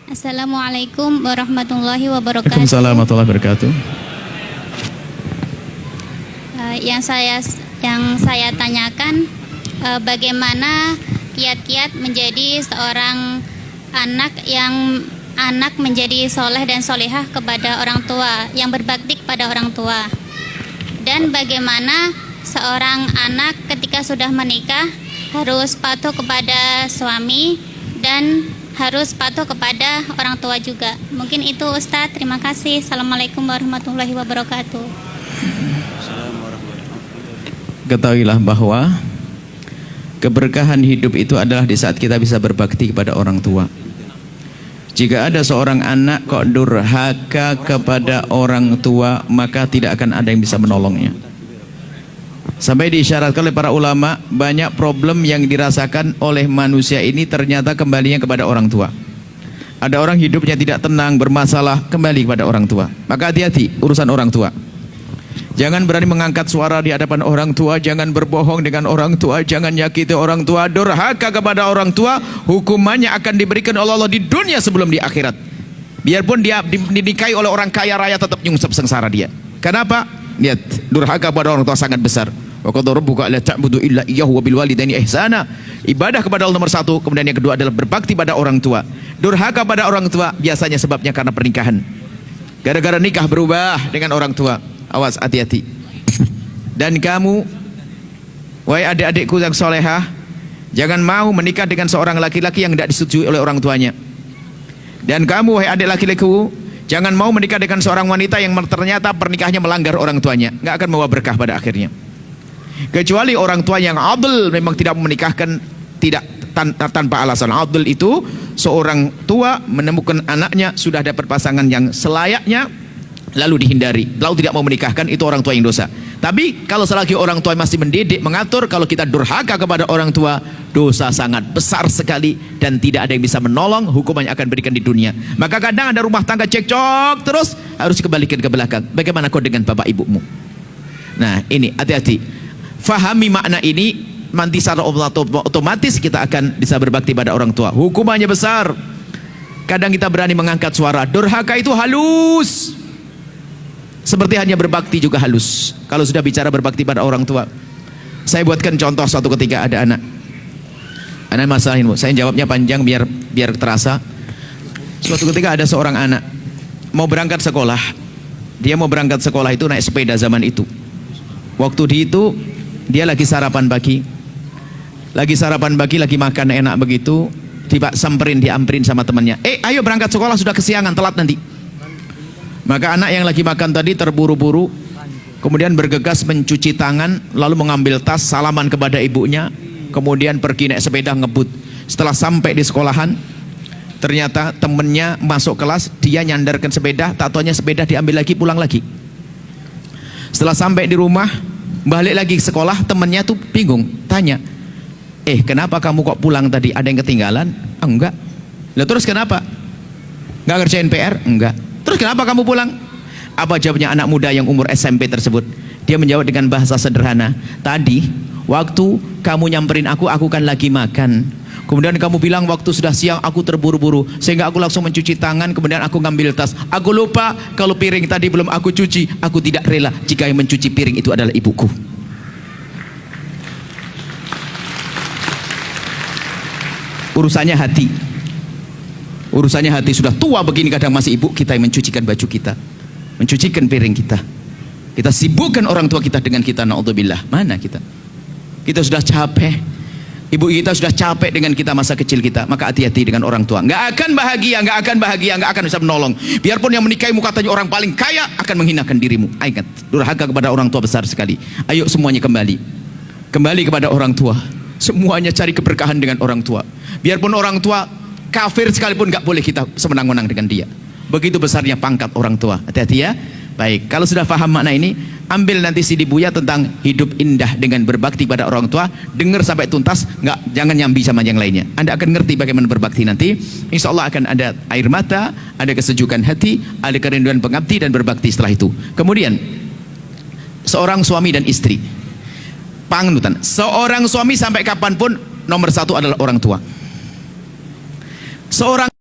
Assalamualaikum warahmatullahi wabarakatuh. Waalaikumsalam warahmatullahi wabarakatuh. Yang saya tanyakan, bagaimana kiat-kiat menjadi seorang anak menjadi soleh dan solehah kepada orang tua, yang berbakti kepada orang tua, dan bagaimana seorang anak ketika sudah menikah harus patuh kepada suami dan harus patuh kepada orang tua juga. Mungkin itu Ustadz, terima kasih. Assalamualaikum warahmatullahi wabarakatuh. Ketahuilah bahwa keberkahan hidup itu adalah di saat kita bisa berbakti kepada orang tua. Jika ada seorang anak kok durhaka kepada orang tua, maka tidak akan ada yang bisa menolongnya. Sampai diisyaratkan oleh para ulama, banyak problem yang dirasakan oleh manusia ini ternyata kembalinya kepada orang tua. Ada orang hidupnya tidak tenang, bermasalah, kembali kepada orang tua. Maka hati-hati urusan orang tua. Jangan berani mengangkat suara di hadapan orang tua, jangan berbohong dengan orang tua, jangan nyakiti orang tua. Durhaka kepada orang tua, hukumannya akan diberikan oleh Allah di dunia sebelum di akhirat. Biarpun dia dinikahi oleh orang kaya raya, tetap nyungsep sengsara dia. Kenapa? Lihat, durhaka kepada orang tua sangat besar. Wa qad rabbuka alla ta'budu illa iyyahu wa bil walidaini ihsana. Ibadah kepada Allah nomor satu, kemudian yang kedua adalah berbakti pada orang tua. Durhaka pada orang tua biasanya sebabnya karena pernikahan. Gara-gara nikah berubah dengan orang tua. Awas, hati-hati. Dan kamu, wahai adik-adikku yang solehah, jangan mau menikah dengan seorang laki-laki yang tidak disetujui oleh orang tuanya. Dan kamu, wahai adik laki-lakiku, jangan mau menikah dengan seorang wanita yang ternyata pernikahannya melanggar orang tuanya. Nggak akan membawa berkah pada akhirnya. Kecuali orang tua yang adil, memang tidak menikahkan tidak tanpa alasan. Adil itu seorang tua menemukan anaknya sudah dapat pasangan yang selayaknya, lalu dihindari, lalu tidak mau menikahkan, itu orang tua yang dosa. Tapi kalau selagi orang tua masih mendidik, mengatur, kalau kita durhaka kepada orang tua, dosa sangat besar sekali dan tidak ada yang bisa menolong, hukumannya akan berikan di dunia. Maka kadang ada rumah tangga cekcok terus, harus dikembalikan ke belakang. Bagaimana kau dengan bapak ibumu? Nah ini hati-hati. Fahami makna ini, nanti secara otomatis kita akan bisa berbakti pada orang tua. Hukumannya besar. Kadang kita berani mengangkat suara. Durhaka itu halus, seperti hanya berbakti juga halus. Kalau sudah bicara berbakti pada orang tua, saya buatkan contoh suatu ketika ada anak masalahin, saya jawabnya panjang biar terasa. Suatu ketika ada seorang anak mau berangkat sekolah. Dia mau berangkat sekolah itu naik sepeda zaman itu. Waktu itu dia lagi sarapan pagi, lagi makan enak begitu, tiba diamperin sama temannya. Ayo berangkat sekolah, sudah kesiangan, telat nanti. Maka anak yang lagi makan tadi terburu-buru, kemudian bergegas mencuci tangan, lalu mengambil tas, salaman kepada ibunya, kemudian pergi naik sepeda ngebut. Setelah sampai di sekolahan, ternyata temennya masuk kelas, dia nyandarkan sepeda, tak taunya sepeda diambil lagi, pulang lagi. Setelah sampai di rumah, balik lagi ke sekolah, temennya tuh bingung, tanya, kenapa kamu kok pulang tadi, ada yang ketinggalan? Enggak. Lah terus kenapa? Enggak ngerjain PR? Enggak. Terus kenapa kamu pulang? Apa jawabnya anak muda yang umur SMP tersebut? Dia menjawab dengan bahasa sederhana, tadi waktu kamu nyamperin aku kan lagi makan, kemudian kamu bilang waktu sudah siang, aku terburu-buru sehingga aku langsung mencuci tangan, kemudian aku ngambil tas, aku lupa kalau piring tadi belum aku cuci. Aku tidak rela jika yang mencuci piring itu adalah ibuku. Urusannya hati. Urusannya hati, sudah tua begini kadang masih ibu kita yang mencucikan baju kita, mencucikan piring kita. Kita sibukkan orang tua kita dengan kita, naudzubillah. Mana kita? Kita sudah capek. Ibu kita sudah capek dengan kita masa kecil kita. Maka hati-hati dengan orang tua. Nggak akan bahagia, nggak akan bisa menolong. Biarpun yang menikahimu katanya orang paling kaya, akan menghinakan dirimu. Ingat, durhaka kepada orang tua besar sekali. Ayo semuanya kembali kepada orang tua. Semuanya cari keberkahan dengan orang tua. Biarpun orang tua kafir sekalipun, nggak boleh kita semenang-menang dengan dia. Begitu besarnya pangkat orang tua. Hati-hati ya. Baik, kalau sudah paham makna ini, ambil nanti CD Buya tentang hidup indah dengan berbakti pada orang tua, dengar sampai tuntas, jangan nyambi sama yang lainnya. Anda akan ngerti bagaimana berbakti nanti. Insya Allah akan ada air mata, ada kesejukan hati, ada kerinduan pengabdi dan berbakti setelah itu. Kemudian seorang suami dan istri, panutan seorang suami sampai kapanpun nomor satu adalah orang tua. Seorang